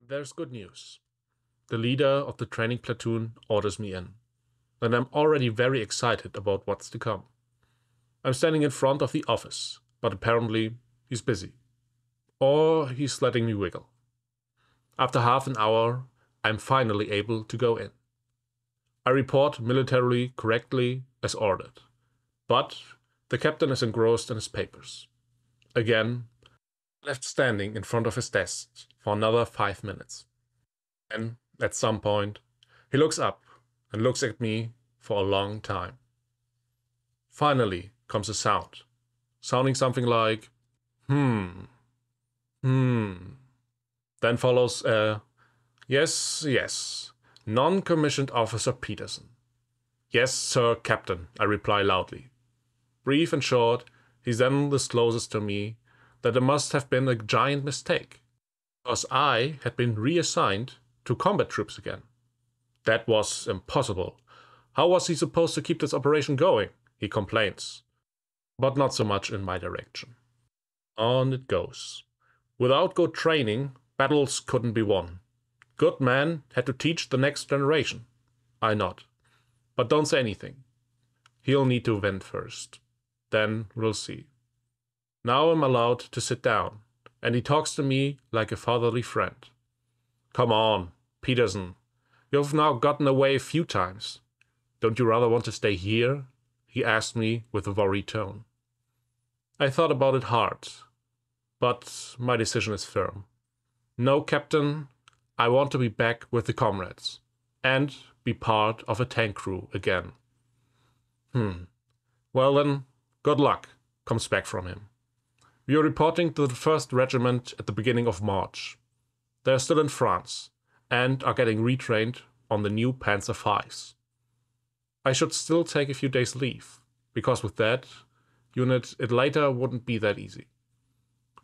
There's good news. The leader of the training platoon orders me in, and I'm already very excited about what's to come. I'm standing in front of the office, but apparently he's busy. Or he's letting me wiggle. After half an hour, I'm finally able to go in. I report militarily correctly as ordered, but the captain is engrossed in his papers. Again, left standing in front of his desk for another 5 minutes. Then, at some point, he looks up and looks at me for a long time. Finally comes a sound, sounding something like, hmm. Then follows a, yes, non-commissioned officer Peterson. Yes, sir, Captain, I reply loudly. Brief and short, he then discloses to me that there must have been a giant mistake, because I had been reassigned to combat troops again. That was impossible. How was he supposed to keep this operation going? He complains. But not so much in my direction. On it goes. Without good training, battles couldn't be won. Good men had to teach the next generation. I nod. But don't say anything. He'll need to vent first. Then we'll see. Now I'm allowed to sit down, and he talks to me like a fatherly friend. Come on, Peterson. You've now gotten away a few times. Don't you rather want to stay here? He asked me with a worried tone. I thought about it hard, but my decision is firm. No, Captain, I want to be back with the comrades, and be part of a tank crew again. Well then, good luck, comes back from him. We are reporting to the 1st Regiment at the beginning of March. They are still in France, and are getting retrained on the new Panzer Vs. I should still take a few days leave, because with that unit it later wouldn't be that easy.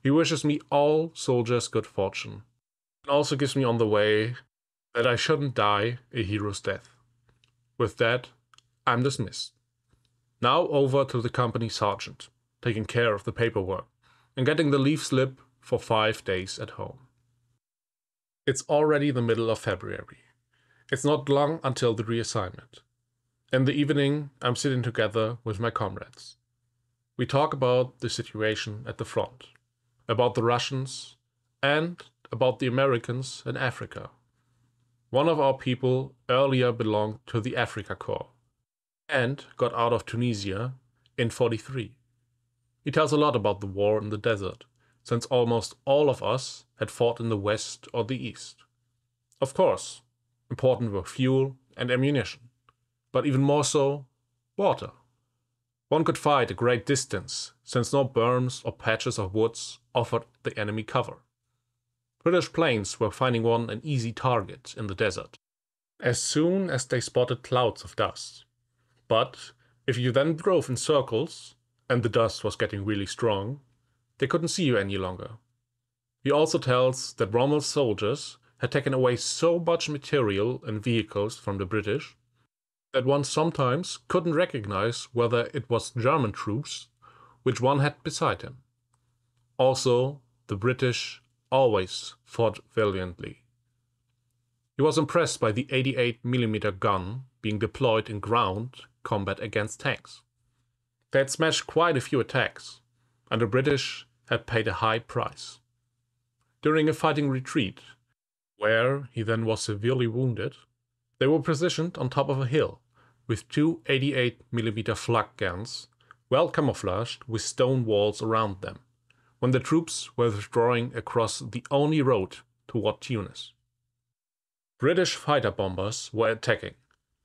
He wishes me all soldiers good fortune, and also gives me on the way that I shouldn't die a hero's death. With that, I'm dismissed. Now over to the company sergeant, taking care of the paperwork, and getting the leave slip for 5 days at home. It's already the middle of February. It's not long until the reassignment. In the evening, I'm sitting together with my comrades. We talk about the situation at the front, about the Russians, and about the Americans in Africa. One of our people earlier belonged to the Africa Corps, and got out of Tunisia in '43. He tells a lot about the war in the desert, since almost all of us had fought in the West or the East. Of course, important were fuel and ammunition, but even more so, water. One could fight a great distance, since no berms or patches of woods offered the enemy cover. British planes were finding one an easy target in the desert, as soon as they spotted clouds of dust. But if you then drove in circles, and the dust was getting really strong, they couldn't see you any longer. He also tells that Rommel's soldiers had taken away so much material and vehicles from the British that one sometimes couldn't recognize whether it was German troops which one had beside him. Also, the British always fought valiantly. He was impressed by the 88mm gun being deployed in ground combat against tanks. They had smashed quite a few attacks, and the British had paid a high price. During a fighting retreat, where he then was severely wounded, they were positioned on top of a hill with 2 88mm flak guns, well camouflaged with stone walls around them, when the troops were withdrawing across the only road toward Tunis. British fighter bombers were attacking,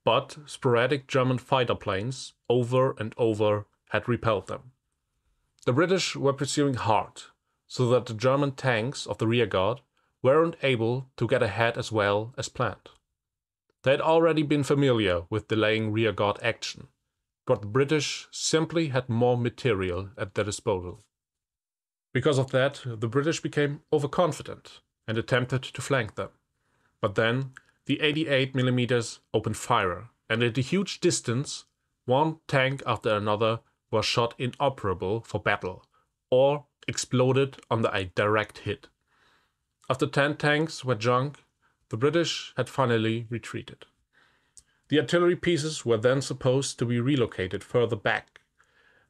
but sporadic German fighter planes over and over had repelled them. The British were pursuing hard, so that the German tanks of the rearguard weren't able to get ahead as well as planned. They had already been familiar with delaying rearguard action, but the British simply had more material at their disposal. Because of that, the British became overconfident and attempted to flank them. But then the 88mm opened fire, and at a huge distance, one tank after another was shot inoperable for battle, or exploded under a direct hit. After 10 tanks were junk, the British had finally retreated. The artillery pieces were then supposed to be relocated further back,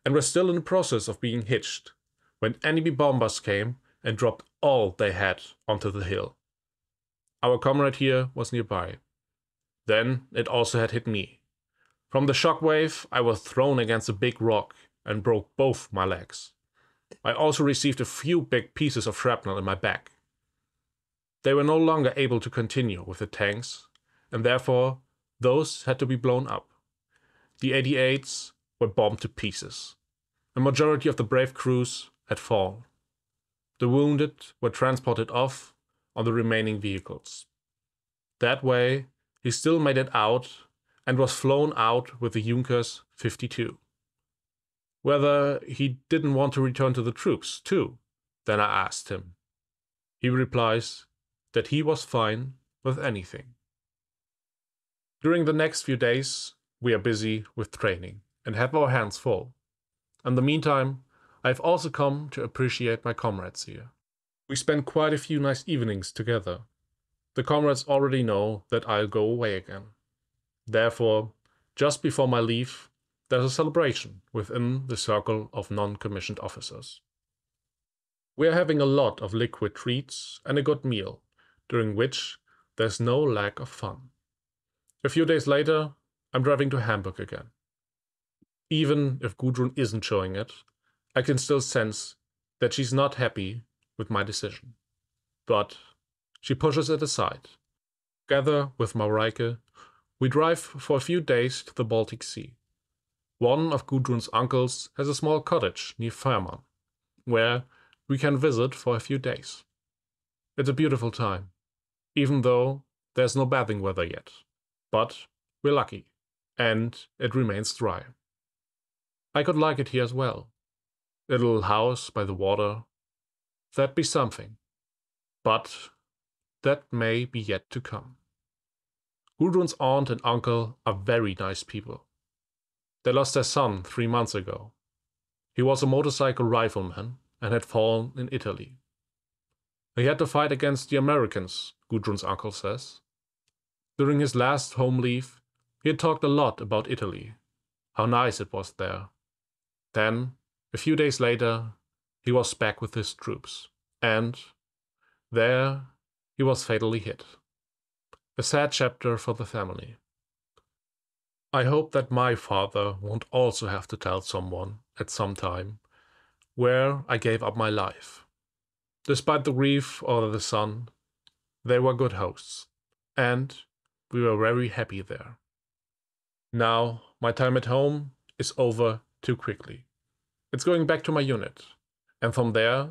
and were still in the process of being hitched, when enemy bombers came and dropped all they had onto the hill. Our comrade here was nearby. Then it also had hit me. From the shockwave, I was thrown against a big rock and broke both my legs. I also received a few big pieces of shrapnel in my back. They were no longer able to continue with the tanks, and therefore those had to be blown up. The 88s were bombed to pieces. A majority of the brave crews had fallen. The wounded were transported off on the remaining vehicles. That way, he still made it out and was flown out with the Junkers 52. Whether he didn't want to return to the troops, too, then I asked him. He replies that he was fine with anything. During the next few days, we are busy with training and have our hands full. In the meantime, I've also come to appreciate my comrades here. We spend quite a few nice evenings together. The comrades already know that I'll go away again. Therefore, just before my leave, there's a celebration within the circle of non-commissioned officers. We are having a lot of liquid treats and a good meal, during which there's no lack of fun. A few days later, I'm driving to Hamburg again. Even if Gudrun isn't showing it, I can still sense that she's not happy with my decision. But she pushes it aside. Together with Mareike, we drive for a few days to the Baltic Sea. One of Gudrun's uncles has a small cottage near Fehmarn, where we can visit for a few days. It's a beautiful time, even though there's no bathing weather yet. But we're lucky, and it remains dry. I could like it here as well. A little house by the water. That'd be something. But that may be yet to come. Gudrun's aunt and uncle are very nice people. They lost their son 3 months ago. He was a motorcycle rifleman and had fallen in Italy. He had to fight against the Americans, Gudrun's uncle says. During his last home leave, he had talked a lot about Italy, how nice it was there. Then, a few days later, he was back with his troops, and there he was fatally hit. A sad chapter for the family. I hope that my father won't also have to tell someone at some time where I gave up my life. Despite the grief over the son, they were good hosts, and we were very happy there. Now, my time at home is over too quickly. It's going back to my unit, and from there,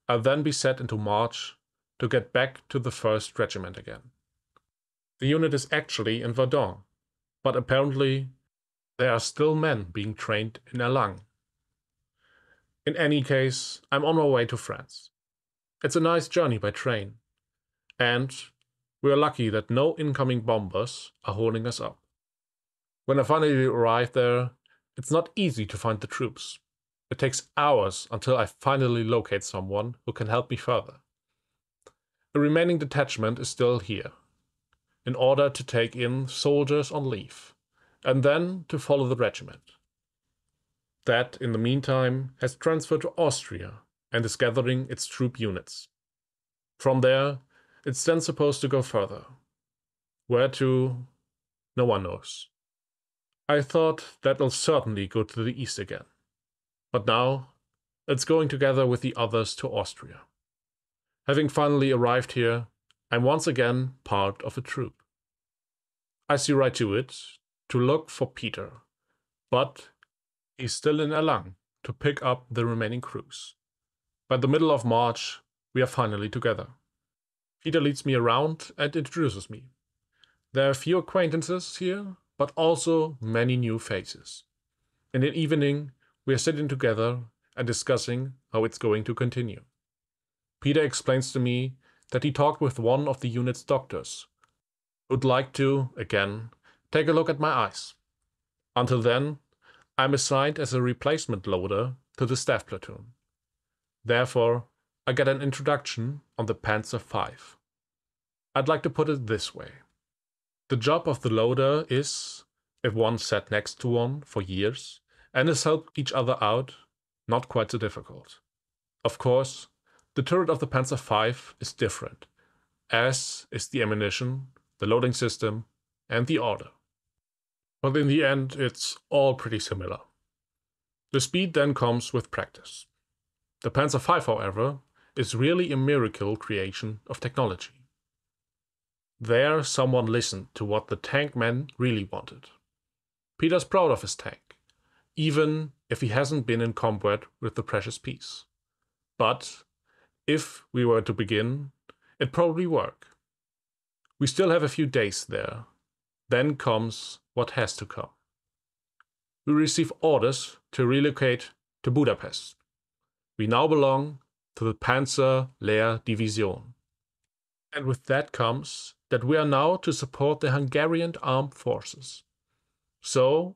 I'll then be set into march to get back to the 1st Regiment again. The unit is actually in Verdun, but apparently there are still men being trained in Erlangen. In any case, I'm on my way to France. It's a nice journey by train, and we are lucky that no incoming bombers are holding us up. When I finally arrive there, it's not easy to find the troops. It takes hours until I finally locate someone who can help me further. The remaining detachment is still here, in order to take in soldiers on leave, and then to follow the regiment. That, in the meantime, has transferred to Austria and is gathering its troop units. From there, it's then supposed to go further. Where to, no one knows. I thought that will certainly go to the east again. But now, it's going together with the others to Austria. Having finally arrived here, I'm once again part of a troop. I see right to it, to look for Peter, but he's still in Erlangen to pick up the remaining crews. By the middle of March, we are finally together. Peter leads me around and introduces me. There are few acquaintances here, but also many new faces. In the evening, we are sitting together and discussing how it's going to continue. Peter explains to me that he talked with one of the unit's doctors, who'd like to, again, take a look at my eyes. Until then, I'm assigned as a replacement loader to the staff platoon. Therefore, I get an introduction on the Panzer V. I'd like to put it this way. The job of the loader is, if one sat next to one for years and has helped each other out, not quite so difficult. Of course, the turret of the Panzer V is different, as is the ammunition, the loading system, and the order. But in the end, it's all pretty similar. The speed then comes with practice. The Panzer V, however, is really a miracle creation of technology. There, someone listened to what the tank man really wanted. Peter's proud of his tank, even if he hasn't been in combat with the precious piece. But if we were to begin, it'd probably work. We still have a few days there. Then comes what has to come. We receive orders to relocate to Budapest. We now belong to the Panzer Lehr Division. And with that comes that we are now to support the Hungarian armed forces. So,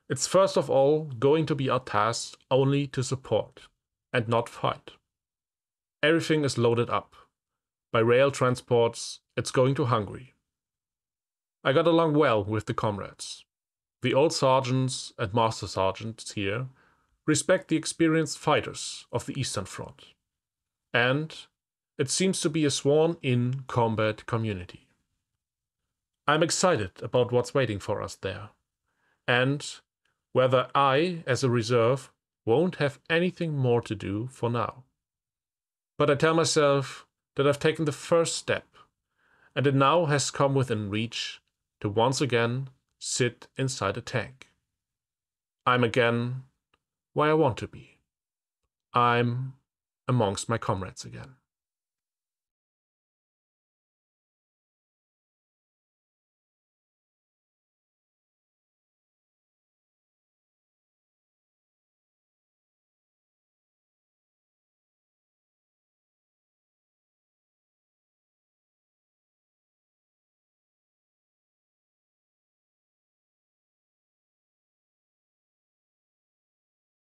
it's first of all going to be our task only to support and not fight. Everything is loaded up. By rail transports, it's going to Hungary. I got along well with the comrades. The old sergeants and master sergeants here respect the experienced fighters of the Eastern Front. And it seems to be a sworn-in combat community. I'm excited about what's waiting for us there, and whether I, as a reserve, won't have anything more to do for now. But I tell myself that I've taken the first step, and it now has come within reach to once again sit inside a tank. I'm again where I want to be. I'm amongst my comrades again.